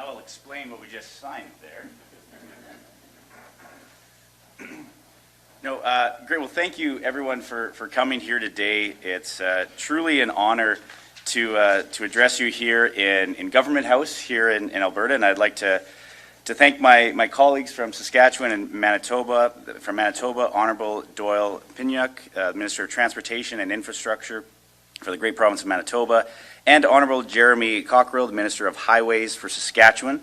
Now I'll explain what we just signed there. Great. Well, thank you everyone for coming here today. It's truly an honor to address you here in Government House here in Alberta, and I'd like to thank my colleagues from Saskatchewan and Manitoba. From Manitoba, Honourable Doyle Piwniuk, Minister of Transportation and Infrastructure for the great province of Manitoba, and Honourable Jeremy Cockrill, the Minister of Highways for Saskatchewan,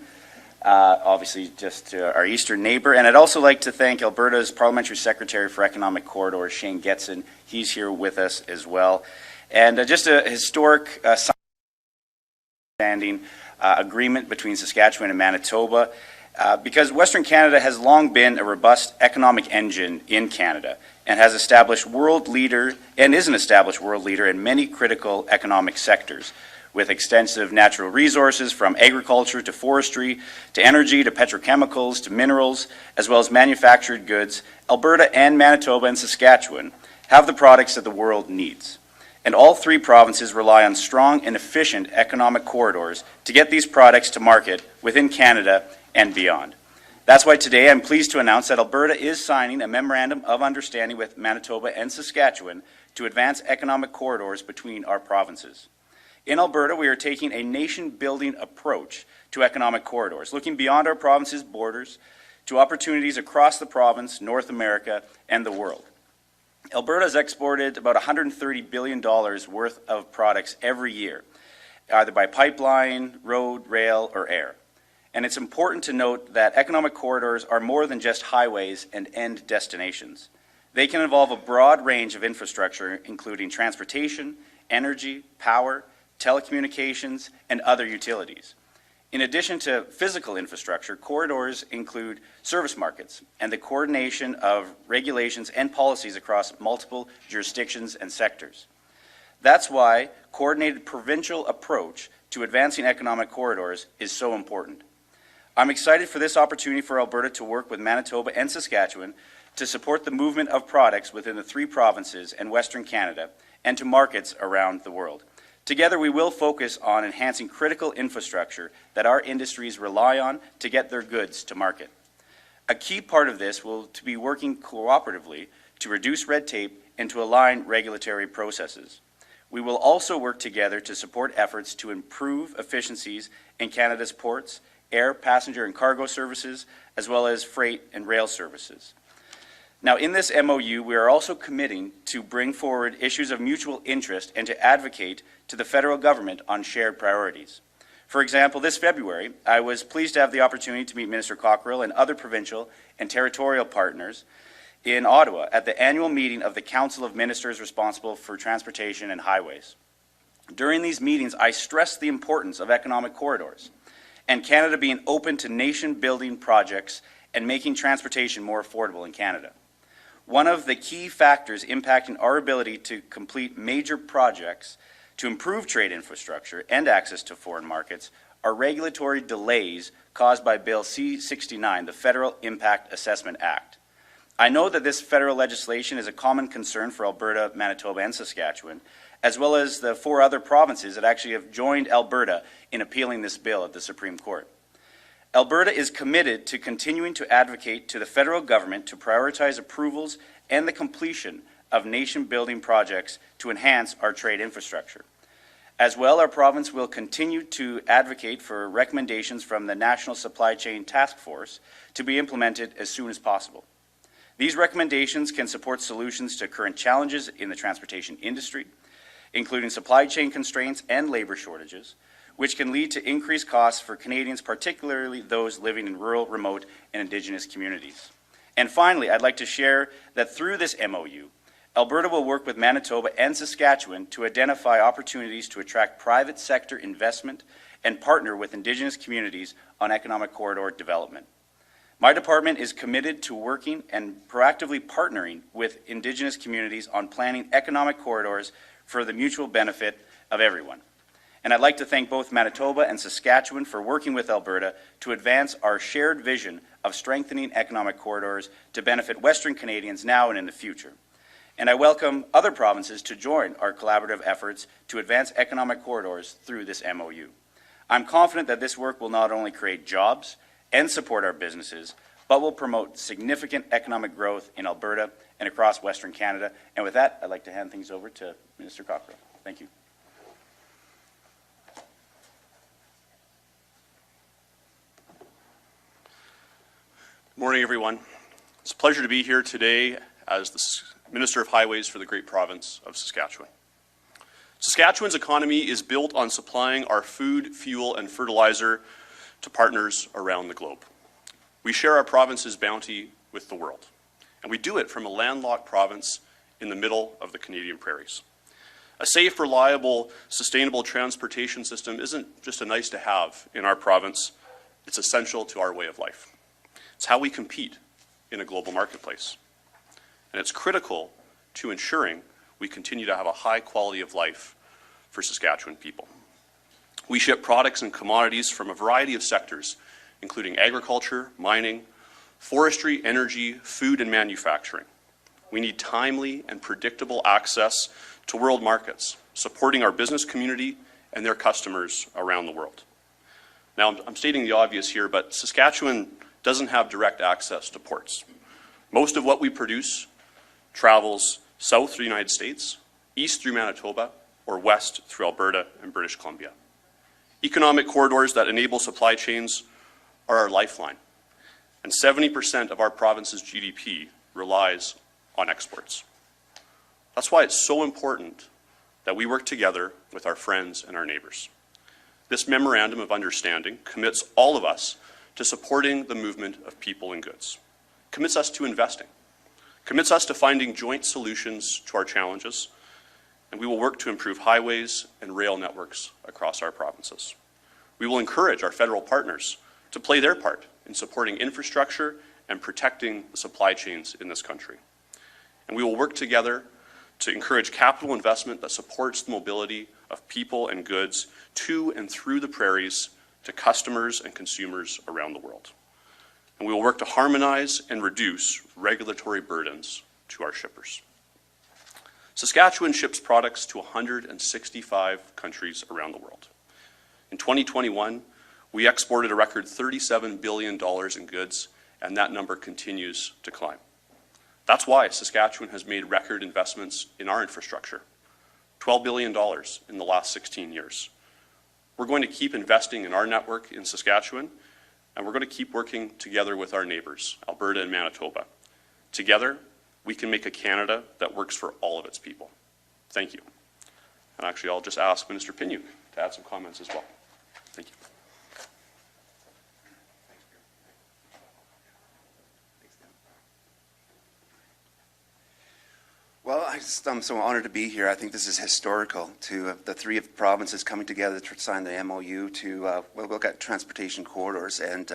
obviously just our eastern neighbour. And I'd also like to thank Alberta's Parliamentary Secretary for Economic Corridors, Shane Getson. He's here with us as well. And just a historic standing agreement between Saskatchewan and Manitoba, because Western Canada has long been a robust economic engine in Canada and has established world leader and is an established world leader in many critical economic sectors, with extensive natural resources from agriculture to forestry to energy to petrochemicals to minerals, as well as manufactured goods. Alberta and Manitoba and Saskatchewan have the products that the world needs. And all three provinces rely on strong and efficient economic corridors to get these products to market within Canada and beyond. That's why today I'm pleased to announce that Alberta is signing a Memorandum of Understanding with Manitoba and Saskatchewan to advance economic corridors between our provinces. In Alberta, we are taking a nation-building approach to economic corridors, looking beyond our province's borders to opportunities across the province, North America, and the world. Alberta has exported about $130 billion worth of products every year, either by pipeline, road, rail, or air. And it's important to note that economic corridors are more than just highways and end destinations. They can involve a broad range of infrastructure, including transportation, energy, power, telecommunications, and other utilities. In addition to physical infrastructure, corridors include service markets and the coordination of regulations and policies across multiple jurisdictions and sectors. That's why coordinated provincial approach to advancing economic corridors is so important. I'm excited for this opportunity for Alberta to work with Manitoba and Saskatchewan to support the movement of products within the three provinces and Western Canada and to markets around the world. Together, we will focus on enhancing critical infrastructure that our industries rely on to get their goods to market. A key part of this will be working cooperatively to reduce red tape and to align regulatory processes. We will also work together to support efforts to improve efficiencies in Canada's ports, air, passenger, and cargo services, as well as freight and rail services. Now, in this MOU, we are also committing to bring forward issues of mutual interest and to advocate to the federal government on shared priorities. For example, this February, I was pleased to have the opportunity to meet Minister Cockrill and other provincial and territorial partners in Ottawa at the annual meeting of the Council of Ministers responsible for transportation and highways. During these meetings, I stressed the importance of economic corridors and Canada being open to nation-building projects and making transportation more affordable in Canada. One of the key factors impacting our ability to complete major projects to improve trade infrastructure and access to foreign markets are regulatory delays caused by Bill C-69, the Federal Impact Assessment Act. I know that this federal legislation is a common concern for Alberta, Manitoba, and Saskatchewan, as well as the four other provinces that actually have joined Alberta in appealing this bill at the Supreme Court. Alberta is committed to continuing to advocate to the federal government to prioritize approvals and the completion of nation-building projects to enhance our trade infrastructure. As well, our province will continue to advocate for recommendations from the National Supply Chain Task Force to be implemented as soon as possible. These recommendations can support solutions to current challenges in the transportation industry, including supply chain constraints and labor shortages, which can lead to increased costs for Canadians, particularly those living in rural, remote, and Indigenous communities. And finally, I'd like to share that through this MOU, Alberta will work with Manitoba and Saskatchewan to identify opportunities to attract private sector investment and partner with Indigenous communities on economic corridor development. My department is committed to working and proactively partnering with Indigenous communities on planning economic corridors for the mutual benefit of everyone. And I'd like to thank both Manitoba and Saskatchewan for working with Alberta to advance our shared vision of strengthening economic corridors to benefit Western Canadians now and in the future. And I welcome other provinces to join our collaborative efforts to advance economic corridors through this MOU. I'm confident that this work will not only create jobs and support our businesses, but will promote significant economic growth in Alberta and across Western Canada. And with that, I'd like to hand things over to Minister Cockrill. Thank you. Good morning, everyone. It's a pleasure to be here today as the Minister of Highways for the great province of Saskatchewan. Saskatchewan's economy is built on supplying our food, fuel, and fertilizer to partners around the globe. We share our province's bounty with the world, and we do it from a landlocked province in the middle of the Canadian prairies. A safe, reliable, sustainable transportation system isn't just a nice to have in our province, it's essential to our way of life. It's how we compete in a global marketplace. And it's critical to ensuring we continue to have a high quality of life for Saskatchewan people. We ship products and commodities from a variety of sectors, including agriculture, mining, forestry, energy, food, and manufacturing. We need timely and predictable access to world markets, supporting our business community and their customers around the world. Now, I'm stating the obvious here, but Saskatchewan doesn't have direct access to ports. Most of what we produce travels south through the United States, east through Manitoba, or west through Alberta and British Columbia. Economic corridors that enable supply chains are our lifeline, and 70% of our province's GDP relies on exports. That's why it's so important that we work together with our friends and our neighbors. This Memorandum of Understanding commits all of us to supporting the movement of people and goods, commits us to investing, commits us to finding joint solutions to our challenges, and we will work to improve highways and rail networks across our provinces. We will encourage our federal partners to play their part in supporting infrastructure and protecting the supply chains in this country. And we will work together to encourage capital investment that supports the mobility of people and goods to and through the prairies to customers and consumers around the world. And we will work to harmonize and reduce regulatory burdens to our shippers. Saskatchewan ships products to 165 countries around the world. In 2021, we exported a record $37 billion in goods, and that number continues to climb. That's why Saskatchewan has made record investments in our infrastructure, $12 billion in the last 16 years. We're going to keep investing in our network in Saskatchewan, and we're going to keep working together with our neighbors, Alberta and Manitoba. Together, we can make a Canada that works for all of its people. Thank you. And actually, I'll just ask Minister Piwniuk to add some comments as well. Thank you. Well, I'm so honored to be here. I think this is historical to the three provinces coming together to sign the MOU to look at transportation corridors. And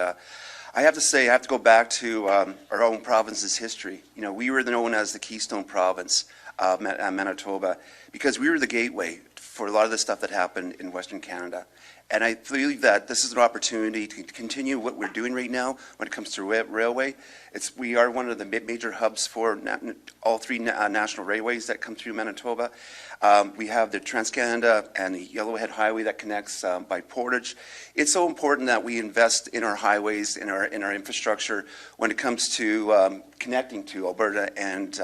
I have to say, I have to go back to our own province's history. You know, we were known as the Keystone Province of Manitoba because we were the gateway for a lot of the stuff that happened in Western Canada. And I believe that this is an opportunity to continue what we're doing right now when it comes to railway. We are one of the major hubs for all three national railways that come through Manitoba. We have the Trans-Canada and the Yellowhead Highway that connects by Portage. It's so important that we invest in our highways, in our infrastructure when it comes to connecting to Alberta and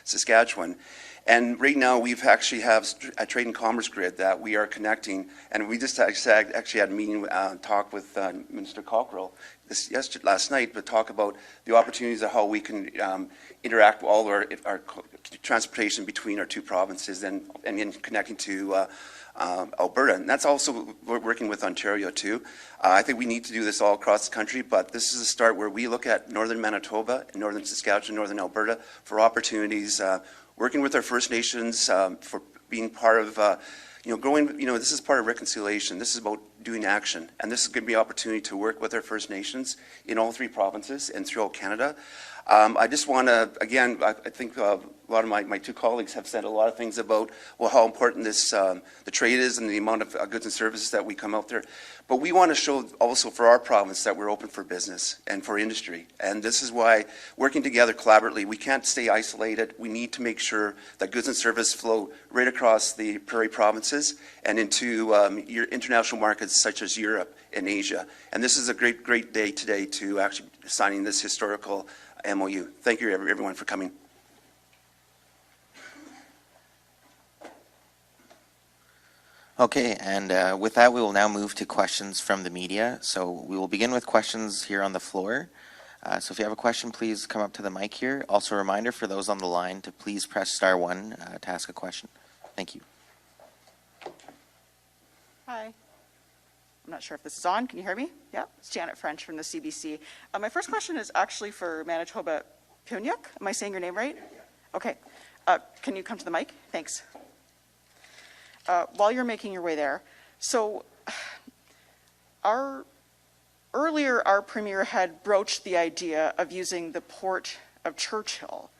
Saskatchewan. And right now, we've actually have a trade and commerce grid that we are connecting, and we just actually had a meeting, talk with Minister Cockrill last night, but talk about the opportunities of how we can interact with all our transportation between our two provinces and in connecting to Alberta. And that's also working with Ontario too. I think we need to do this all across the country, but this is a start where we look at northern Manitoba, and northern Saskatchewan, northern Alberta for opportunities. Working with our First Nations for being part of, this is part of reconciliation. This is about doing action. And this is going to be an opportunity to work with our First Nations in all three provinces and throughout Canada. I just want to, again, I think a lot of my two colleagues have said a lot of things about, well, how important this, the trade is and the amount of goods and services that we come out there. But we want to show also for our province that we're open for business and for industry. And this is why working together collaboratively, we can't stay isolated. We need to make sure that goods and service flow right across the Prairie provinces and into your international markets such as Europe and Asia. And this is a great day today to actually signing this historical MOU. Thank you, everyone, for coming. Okay, and with that, we will now move to questions from the media. So we will begin with questions here on the floor. So if you have a question, please come up to the mic here. Also a reminder for those on the line to please press star 1 to ask a question. Thank you. Hi. I'm not sure if this is on. Can you hear me? Yeah, it's Janet French from the CBC. My first question is actually for Manitoba Piwniuk. Am I saying your name right? Okay. Can you come to the mic? Thanks. While you're making your way there, so our Premier had broached the idea of using the port of Churchill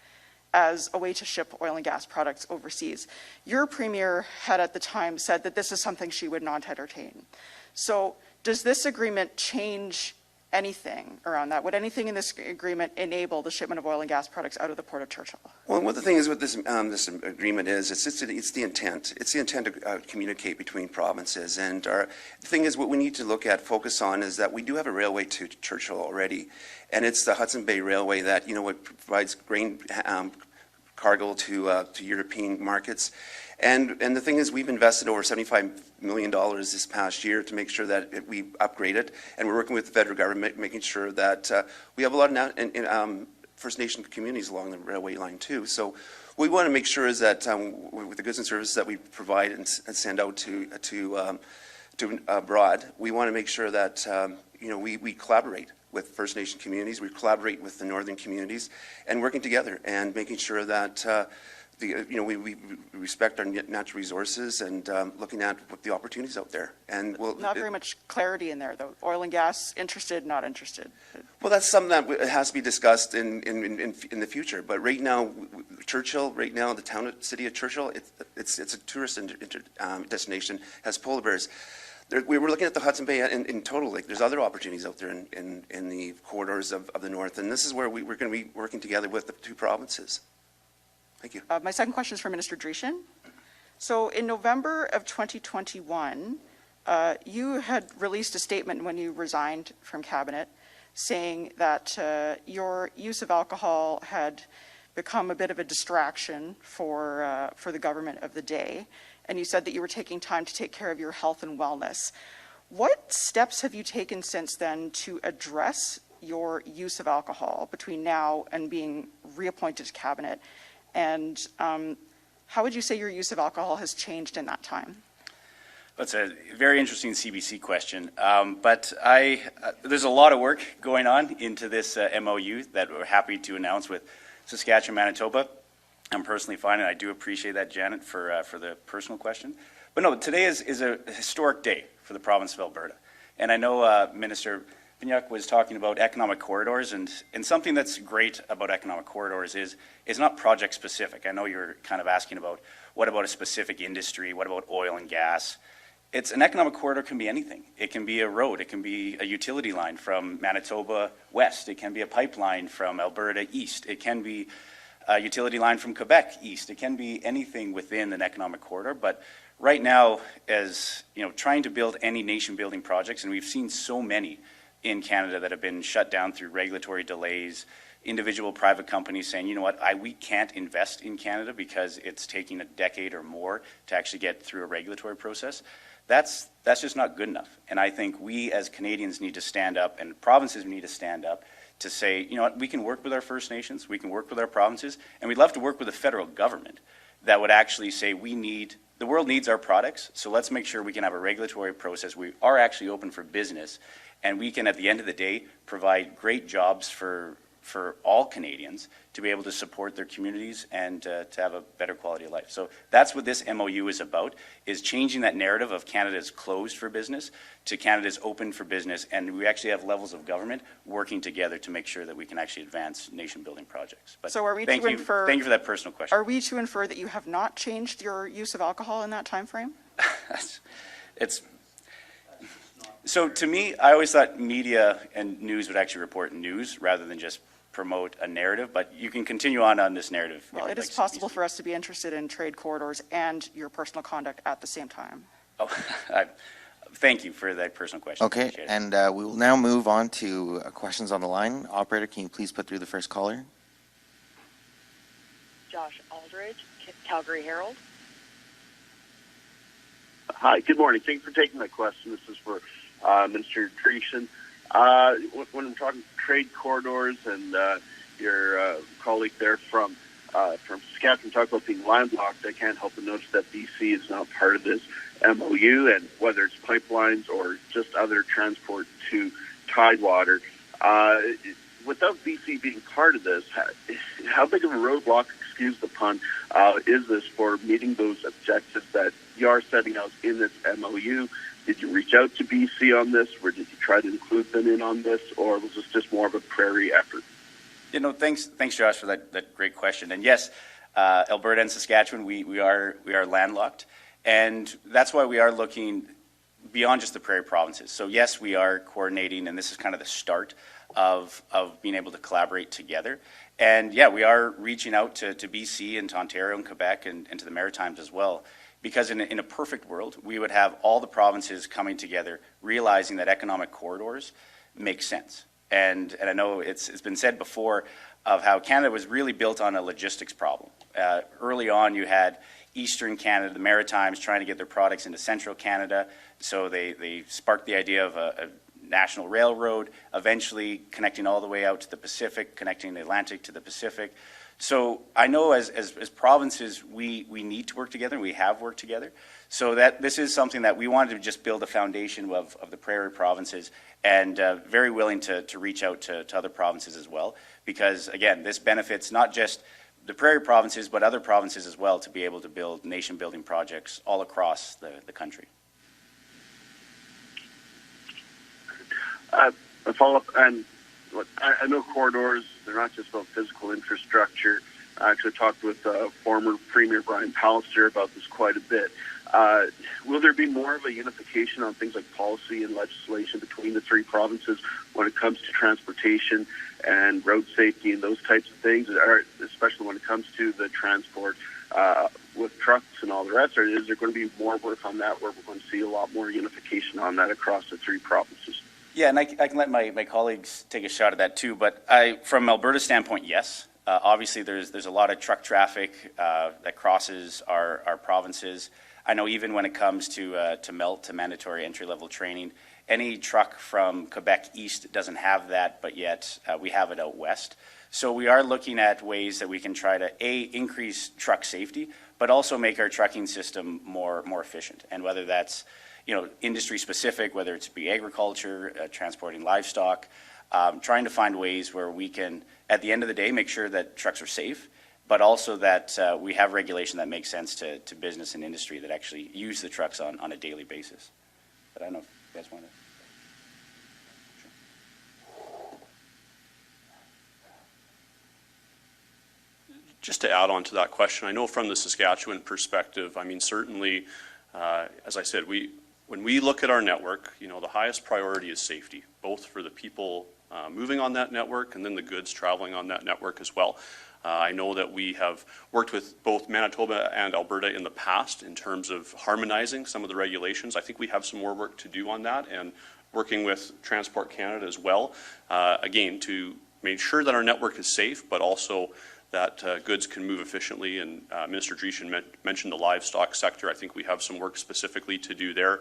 as a way to ship oil and gas products overseas. Your Premier had at the time said that this is something she would not entertain. So does this agreement change anything around that? Would anything in this agreement enable the shipment of oil and gas products out of the port of Churchill? Well, what the thing is with this this agreement is it's the intent. It's the intent to communicate between provinces. And the thing is, what we need to focus on is that we do have a railway to Churchill already, and it's the Hudson Bay Railway that it provides grain cargo to European markets. And the thing is, we've invested over $75 million this past year to make sure that we upgrade it. And we're working with the federal government, making sure that we have a lot of First Nation communities along the railway line too. So what we want to make sure is that with the goods and services that we provide and send out to abroad, we want to make sure that we collaborate with First Nation communities, we collaborate with the northern communities, and working together and making sure that we respect our natural resources and looking at what the opportunities out there. And not very much clarity in there, though. Oil and gas, interested, not interested. Well, that's something that has to be discussed in the future. But right now, Churchill, the city of Churchill, it's a tourist destination, has polar bears. We were looking at the Hudson Bay in total. Like, there's other opportunities out there in the corridors of the north, and this is where we're going to be working together with the two provinces. Thank you. My second question is for Minister Dreeshen. So in November of 2021, you had released a statement when you resigned from cabinet saying that your use of alcohol had become a bit of a distraction for the government of the day. And you said that you were taking time to take care of your health and wellness. What steps have you taken since then to address your use of alcohol between now and being reappointed to cabinet? And how would you say your use of alcohol has changed in that time? That's a very interesting CBC question. But there's a lot of work going on into this MOU that we're happy to announce with Saskatchewan, Manitoba. I'm personally fine, and I do appreciate that, Janet, for the personal question. But no, today is a historic day for the province of Alberta. And I know Minister Piwniuk was talking about economic corridors, and something that's great about economic corridors is it's not project specific. I know you're kind of asking about what about a specific industry, what about oil and gas. It's an economic corridor can be anything. It can be a road, it can be a utility line from Manitoba west, it can be a pipeline from Alberta east, it can be a utility line from Quebec east, it can be anything within an economic corridor. But right now, as trying to build any nation building projects, and we've seen so many in Canada that have been shut down through regulatory delays, individual private companies saying, you know what, we can't invest in Canada because it's taking a decade or more to actually get through a regulatory process. That's just not good enough. And I think we as Canadians need to stand up, and provinces need to stand up to say, you know what, we can work with our First Nations, we can work with our provinces, and we'd love to work with the federal government that would actually say the world needs our products, so let's make sure we can have a regulatory process. We are actually open for business, and we can, at the end of the day, provide great jobs for for all Canadians to be able to support their communities and to have a better quality of life. So that's what this MOU is about, is changing that narrative of Canada is closed for business to Canada is open for business, and we actually have levels of government working together to make sure that we can actually advance nation-building projects. But So are we thank to you, infer? thank you for that personal question. Are we to infer that you have not changed your use of alcohol in that time frame? It's so to me, I always thought media and news would actually report news rather than just promote a narrative, but you can continue on this narrative. Well, it is possible for us to be interested in trade corridors and your personal conduct at the same time. Oh, thank you for that personal question. Okay, Appreciate it. and we will now move on to questions on the line. Operator, can you please put through the first caller? Josh Aldridge, Calgary Herald. Hi, good morning. Thanks for taking my question. This is for Minister Dreeshen. When we're talking trade corridors and your colleague there from Saskatchewan talked about being landlocked, I can't help but notice that BC is now part of this MOU, and whether it's pipelines or just other transport to Tidewater. Without BC being part of this, how big of a roadblock, excuse the pun, is this for meeting those objectives that you are setting out in this MOU? Did you reach out to BC on this, or did you try to include them in on this, or was this just more of a Prairie effort? You know, thanks, Josh, for that great question. And yes, Alberta and Saskatchewan, we are landlocked, and that's why we are looking beyond just the Prairie provinces. So yes, we are coordinating, and this is kind of the start of being able to collaborate together. And yeah, we are reaching out to BC and to Ontario and Quebec and to the Maritimes as well. Because in a perfect world, we would have all the provinces coming together, realizing that economic corridors make sense. And I know it's been said before of how Canada was really built on a logistics problem. Early on, you had Eastern Canada, the Maritimes, trying to get their products into Central Canada. So they sparked the idea of a national railroad, eventually connecting all the way out to the Pacific, connecting the Atlantic to the Pacific. So I know as provinces, we need to work together, and we have worked together. So that this is something that we wanted to just build a foundation of the Prairie provinces, and very willing to reach out to other provinces as well. Because again, this benefits not just the Prairie provinces, but other provinces as well, to be able to build nation-building projects all across the country. A follow-up, and I know corridors, they're not just about physical infrastructure. I actually talked with former Premier Brian Pallister about this quite a bit. Will there be more of a unification on things like policy and legislation between the three provinces when it comes to transportation and road safety and those types of things, especially when it comes to the transport with trucks and all the rest? Or is there going to be more work on that where we're going to see a lot more unification on that across the three provinces? Yeah, and I can let my colleagues take a shot at that too. But from Alberta's standpoint, yes. Obviously, there's a lot of truck traffic that crosses our provinces. I know even when it comes to MELT, to mandatory entry-level training, any truck from Quebec east doesn't have that, but yet we have it out west. So we are looking at ways that we can try to, increase truck safety, but also make our trucking system more efficient. And whether that's industry specific, whether it's be agriculture, transporting livestock, trying to find ways where we can, at the end of the day, make sure that trucks are safe, but also that we have regulation that makes sense to business and industry that actually use the trucks on a daily basis. But I don't know if you guys want to. Just to add on to that question, I know from the Saskatchewan perspective, I mean, certainly, as I said, when we look at our network, the highest priority is safety, both for the people moving on that network and then the goods traveling on that network as well. I know that we have worked with both Manitoba and Alberta in the past in terms of harmonizing some of the regulations. I think we have some more work to do on that, and working with Transport Canada as well, again, to make sure that our network is safe, but also that goods can move efficiently. And Minister Dreeshen mentioned the livestock sector. I think we have some work specifically to do there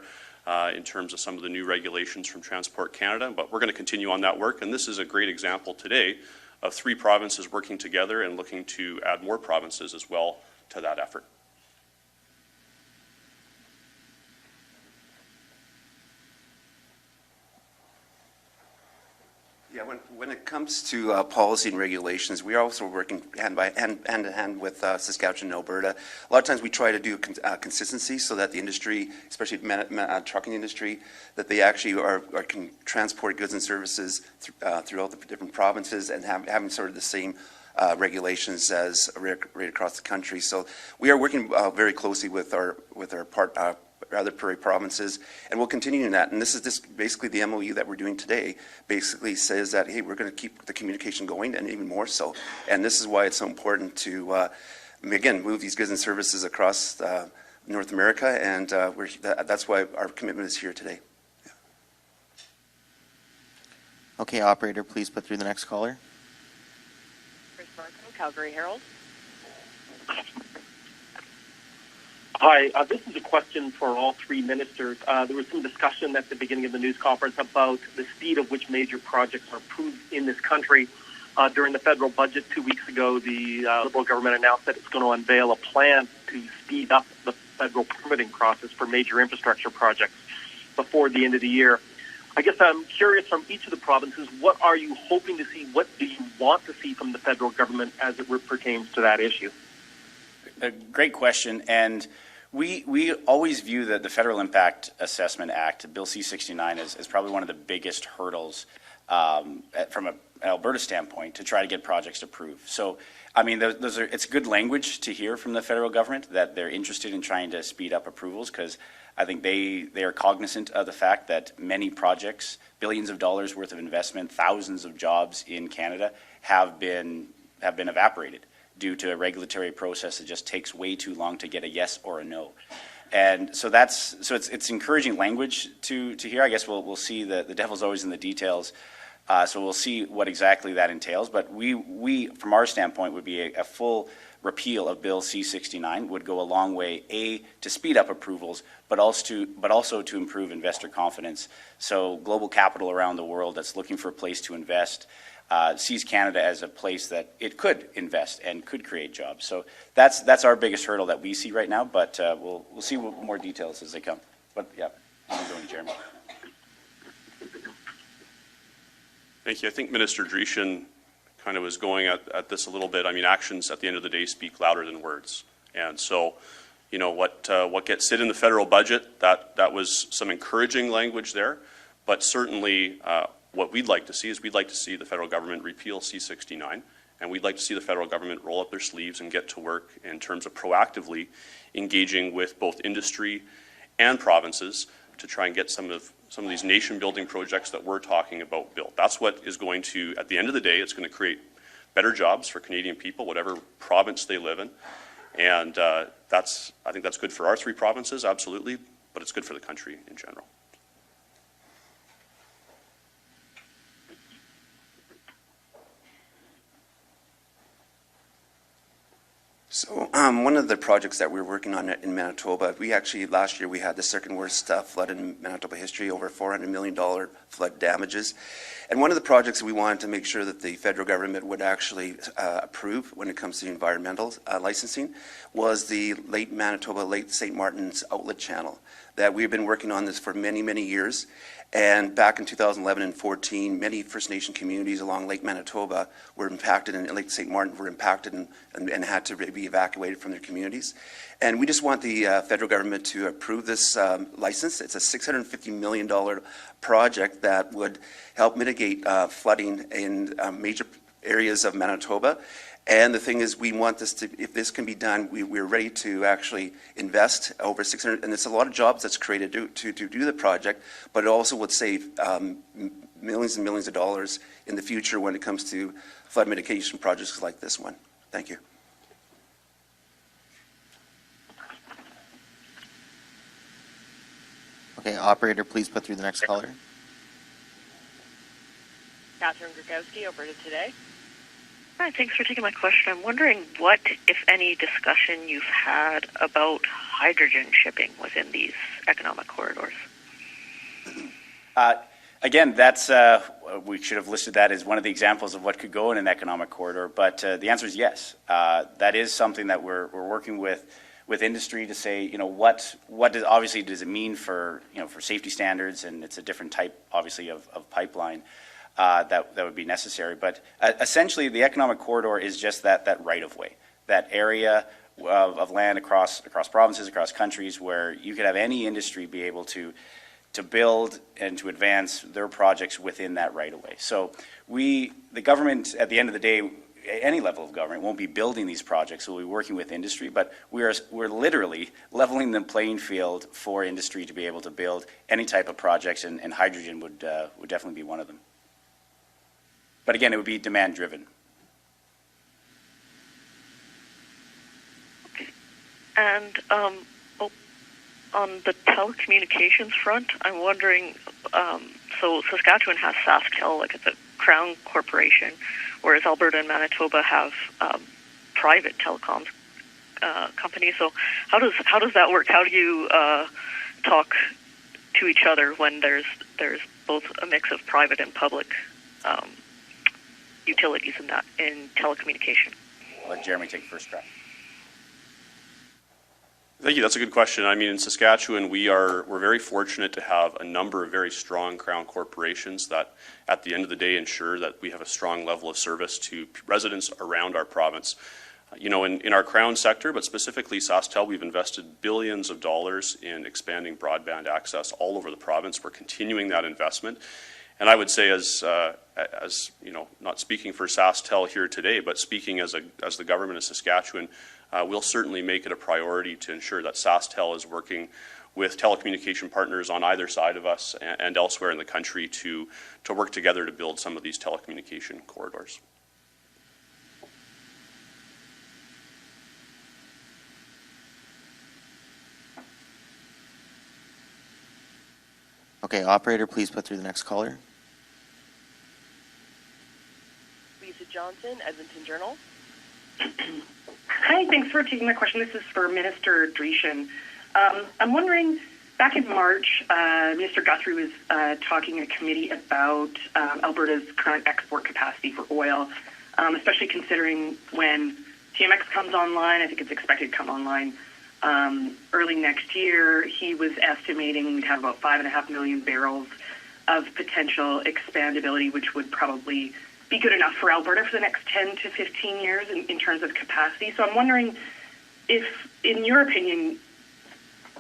in terms of some of the new regulations from Transport Canada, but we're going to continue on that work. And this is a great example today of three provinces working together and looking to add more provinces as well to that effort. Yeah, Yeah, when it comes to policy and regulations, we are also working hand in hand with Saskatchewan and Alberta. A lot of times we try to do consistency so that the industry, especially the trucking industry, that they actually can transport goods and services throughout the different provinces and having sort of the same regulations as right across the country. So we are working very closely with our other Prairie provinces, and we'll continue in that. And this is basically the MOU that we're doing today. Basically says that, hey, we're going to keep the communication going, and even more so. And this is why it's so important to, again, move these goods and services across North America, and that's why our commitment is here today. Yeah. Okay, operator, please put through the next caller. Chris Marco, Calgary Herald. Hi, this is a question for all three ministers. There was some discussion at the beginning of the news conference about the speed of which major projects are approved in this country. During the federal budget 2 weeks ago, the Liberal government announced that it's going to unveil a plan to speed up the federal permitting process for major infrastructure projects before the end of the year. I guess I'm curious from each of the provinces, what are you hoping to see? What do you want to see from the federal government as it pertains to that issue? A great question, and we always view the Federal Impact Assessment Act, Bill C-69, as probably one of the biggest hurdles from an Alberta standpoint to try to get projects approved. So, I mean, it's good language to hear from the federal government that they're interested in trying to speed up approvals, because I think they are cognizant of the fact that many projects, billions of dollars worth of investment, thousands of jobs in Canada have been evaporated due to a regulatory process that just takes way too long to get a yes or a no. And so it's encouraging language to hear. I guess we'll see the devil's always in the details. So we'll see what exactly that entails. But we from our standpoint, would be a full repeal of Bill C-69 would go a long way, to speed up approvals, but also to improve investor confidence. So global capital around the world that's looking for a place to invest sees Canada as a place that it could invest and could create jobs. So that's our biggest hurdle that we see right now, but we'll see more details as they come. But yeah, I'm going, Jeremy. Thank you. I think Minister Dreeshen kind of was going at this a little bit. I mean, actions at the end of the day speak louder than words. And so, you know, what gets said in the federal budget, that was some encouraging language there, but certainly what we'd like to see is we'd like to see the federal government repeal C-69, and we'd like to see the federal government roll up their sleeves and get to work in terms of proactively engaging with both industry and provinces to try and get some of these nation-building projects that we're talking about built. That's what is going to, at the end of the day, it's going to create better jobs for Canadian people, whatever province they live in. And I think that's good for our three provinces, absolutely, but it's good for the country in general. So one of the projects that we're working on in Manitoba, last year we had the second worst flood in Manitoba history, over $400 million flood damages. And one of the projects that we wanted to make sure that the federal government would actually approve when it comes to environmental licensing was the Lake Manitoba, Lake St. Martin's outlet channel. That we've been working on this for many, many years. And back in 2011 and 14, many First Nation communities along Lake Manitoba were impacted, and Lake St. Martin were impacted and had to be evacuated from their communities. And we just want the federal government to approve this license. It's a $650 million project that would help mitigate flooding in major areas of Manitoba. And the thing is, we want this to, if this can be done, we're ready to actually invest over 600, and it's a lot of jobs that's created to do the project, but it also would save millions and millions of dollars in the future when it comes to flood mitigation projects like this one. Thank you. Okay, operator, please put through the next caller. Catherine Grgowski, Alberta Today. Hi, thanks for taking my question. I'm wondering what, if any, discussion you've had about hydrogen shipping within these economic corridors. Again, that's we should have listed that as one of the examples of what could go in an economic corridor. But the answer is yes. That is something that we're working with industry to say, you know, what does it mean for, you know, for safety standards, and it's a different type, obviously, of pipeline. that would be necessary. But essentially, the economic corridor is just that right-of-way, that area of land across provinces, across countries, where you could have any industry be able to build and to advance their projects within that right-of-way. So the government, at the end of the day, any level of government won't be building these projects. We'll be working with industry, but we're literally leveling the playing field for industry to be able to build any type of projects, and hydrogen would definitely be one of them. But again, it would be demand driven. Okay. And on the telecommunications front, I'm wondering, so Saskatchewan has SaskTel, like it's a Crown corporation, whereas Alberta and Manitoba have private telecoms companies. So how does that work? How do you talk to each other when there's both a mix of private and public utilities in telecommunication? I'll let Jeremy take the first crack. Thank you. That's a good question. I mean, in Saskatchewan, we're very fortunate to have a number of very strong Crown corporations that, at the end of the day, ensure that we have a strong level of service to residents around our province. In our Crown sector, but specifically SaskTel, we've invested billions of dollars in expanding broadband access all over the province. We're continuing that investment. And I would say, as not speaking for SaskTel here today, but speaking as the government of Saskatchewan, we'll certainly make it a priority to ensure that SaskTel is working with telecommunication partners on either side of us and elsewhere in the country to work together to build some of these telecommunication corridors. Okay, operator, please put through the next caller. Lisa Johnson, Edmonton Journal. Hi, thanks for taking my question. This is for Minister Dreeshen. I'm wondering, back in March, Minister Guthrie was talking in a committee about Alberta's current export capacity for oil, especially considering when TMX comes online. I think it's expected to come online early next year. He was estimating we'd have about 5.5 million barrels of potential expandability, which would probably be good enough for Alberta for the next 10 to 15 years in terms of capacity. So I'm wondering if, in your opinion,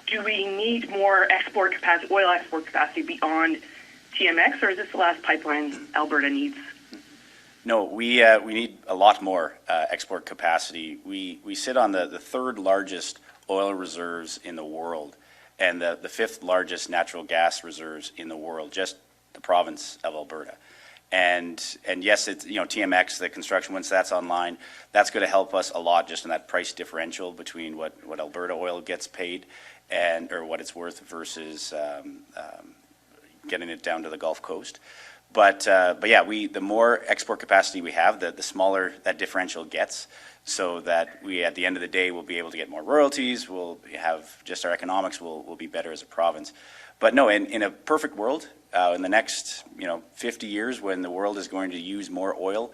do we need more export capacity, oil export capacity beyond TMX, or is this the last pipeline Alberta needs? No, we need a lot more export capacity. We sit on the third largest oil reserves in the world and the fifth largest natural gas reserves in the world, just the province of Alberta. And yes, it's, TMX, the construction, once that's online, that's going to help us a lot just in that price differential between what Alberta oil gets paid or what it's worth versus getting it down to the Gulf Coast. But yeah, the more export capacity we have, the smaller that differential gets, so that we, at the end of the day, will be able to get more royalties. We'll have just our economics will be better as a province. But no, in a perfect world, in the next 50 years, when the world is going to use more oil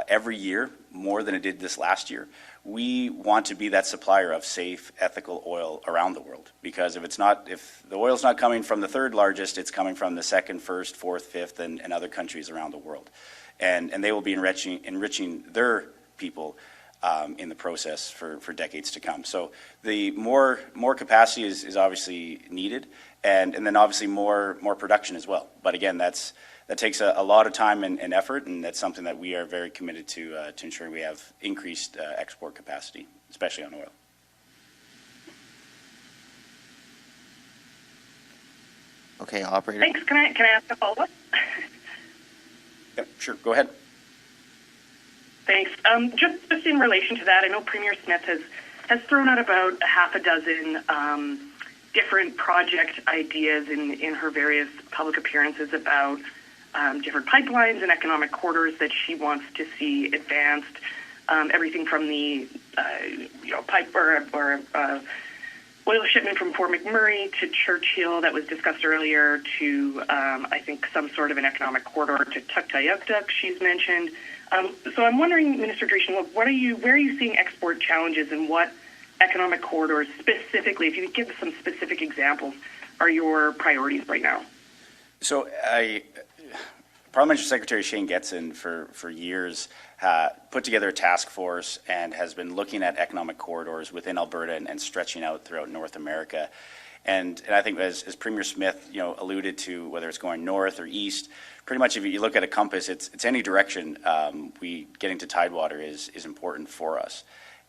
every year, more than it did this last year, we want to be that supplier of safe, ethical oil around the world. Because if the oil's not coming from the third largest, it's coming from the second, first, fourth, fifth, and other countries around the world, and they will be enriching their people in the process for decades to come. So the more capacity is obviously needed, and then obviously more production as well. But again, that takes a lot of time and effort, and that's something that we are very committed to ensuring we have increased export capacity, especially on oil. Okay, operator. Thanks. Can I ask a follow-up? Yep, sure. Go ahead. Thanks. Just in relation to that, I know Premier Smith has thrown out about a half a dozen different project ideas in her various public appearances about different pipelines and economic corridors that she wants to see advanced. Everything from the pipe or oil shipment from Fort McMurray to Churchill that was discussed earlier to I think some sort of an economic corridor to Tuktoyaktuk she's mentioned. So I'm wondering, Minister Dreeshen, where are you seeing export challenges, and what economic corridors specifically, if you could give some specific examples, are your priorities right now? So Parliamentary Secretary Shane Getson for years put together a task force and has been looking at economic corridors within Alberta and stretching out throughout North America. And I think as Premier Smith, alluded to, whether it's going north or east, pretty much if you look at a compass, it's any direction. Getting to Tidewater is important for us.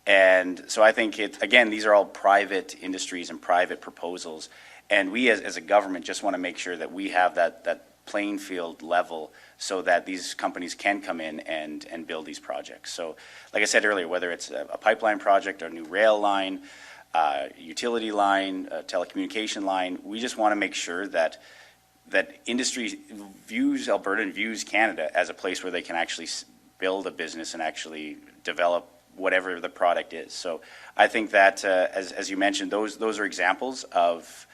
And so I think again, these are all private industries and private proposals. And we as a government just want to make sure that we have that playing field level so that these companies can come in and build these projects. So like I said earlier, whether it's a pipeline project or a new rail line, utility line, telecommunication line, we just want to make sure that industry views Alberta and views Canada as a place where they can actually build a business and actually develop whatever the product is. So I think that, as you mentioned, those are examples of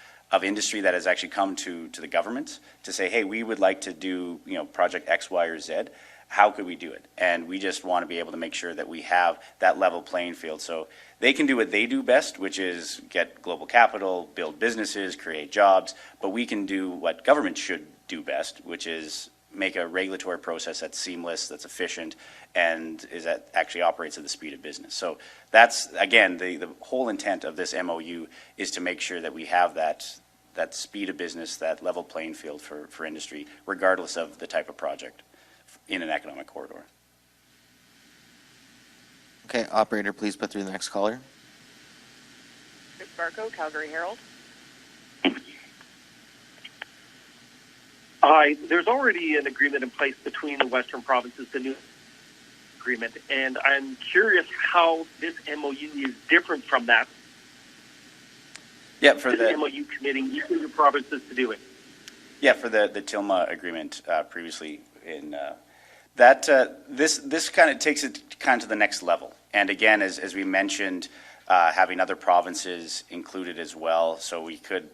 industry that has actually come to the government to say, hey, we would like to do project X, Y, or Z. How could we do it? And we just want to be able to make sure that we have that level playing field so they can do what they do best, which is get global capital, build businesses, create jobs, but we can do what government should do best, which is make a regulatory process that's seamless, that's efficient, and that actually operates at the speed of business. So that's, again, the whole intent of this MOU is to make sure that we have that speed of business, that level playing field for industry, regardless of the type of project in an economic corridor. Okay, operator, please put through the next caller. Chris Barco, Calgary Herald. Hi, there's already an agreement in place between the Western provinces, the new agreement, and I'm curious how this MOU is different from that. Yeah, for this MOU committing each of the provinces to do it. Yeah, for the TILMA agreement previously in this kind of takes it kind of to the next level. And again, as we mentioned, having other provinces included as well, so we could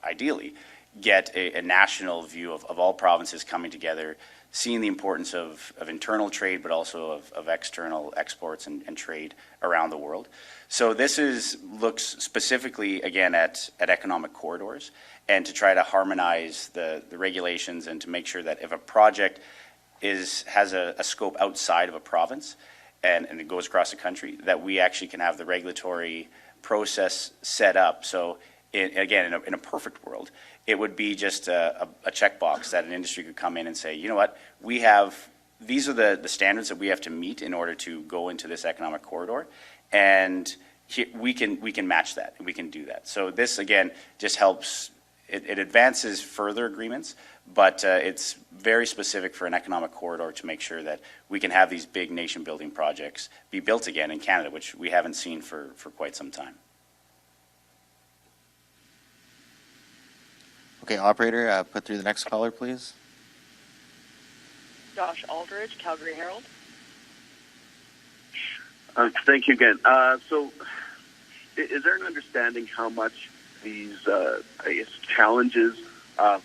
ideally get a national view of all provinces coming together, seeing the importance of internal trade, but also of external exports and trade around the world. So this looks specifically, again, at economic corridors and to try to harmonize the regulations and to make sure that if a project has a scope outside of a province and it goes across the country, that we actually can have the regulatory process set up. So again, in a perfect world, it would be just a checkbox that an industry could come in and say, you know what, these are the standards that we have to meet in order to go into this economic corridor, and we can match that, and we can do that. So this, again, just helps, it advances further agreements, but it's very specific for an economic corridor to make sure that we can have these big nation-building projects be built again in Canada, which we haven't seen for quite some time. Okay, operator, put through the next caller, please. Josh Aldridge, Calgary Herald. Thank you again. So is there an understanding how much these, challenges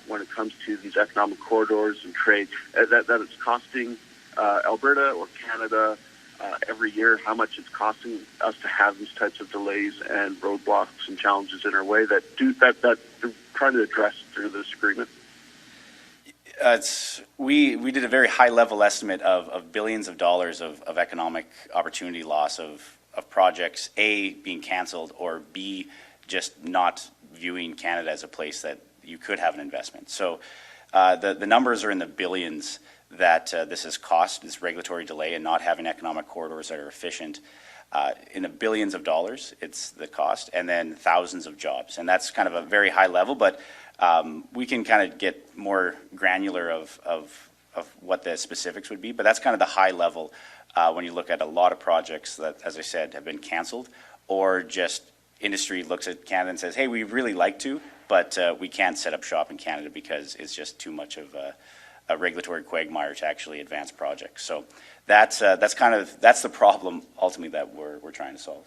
when it comes to these economic corridors and trade, that it's costing Alberta or Canada every year, how much it's costing us to have these types of delays and roadblocks and challenges in our way that they're trying to address through this agreement? We did a very high level estimate of billions of dollars of economic opportunity loss of projects, A, being canceled, or B, just not viewing Canada as a place that you could have an investment. So the numbers are in the billions that this has cost, this regulatory delay and not having economic corridors that are efficient. In the billions of dollars, it's the cost, and then thousands of jobs. And that's kind of a very high level, but we can kind of get more granular of what the specifics would be. But that's kind of the high level when you look at a lot of projects that, as I said, have been canceled, or just industry looks at Canada and says, hey, we'd really like to, but we can't set up shop in Canada because it's just too much of a regulatory quagmire to actually advance projects. So that's the problem ultimately that we're trying to solve.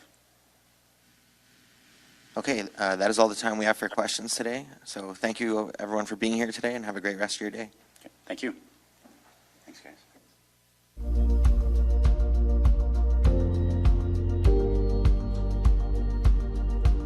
Okay, that is all the time we have for questions today. So thank you everyone for being here today, and have a great rest of your day. Okay, thank you. Thanks, guys.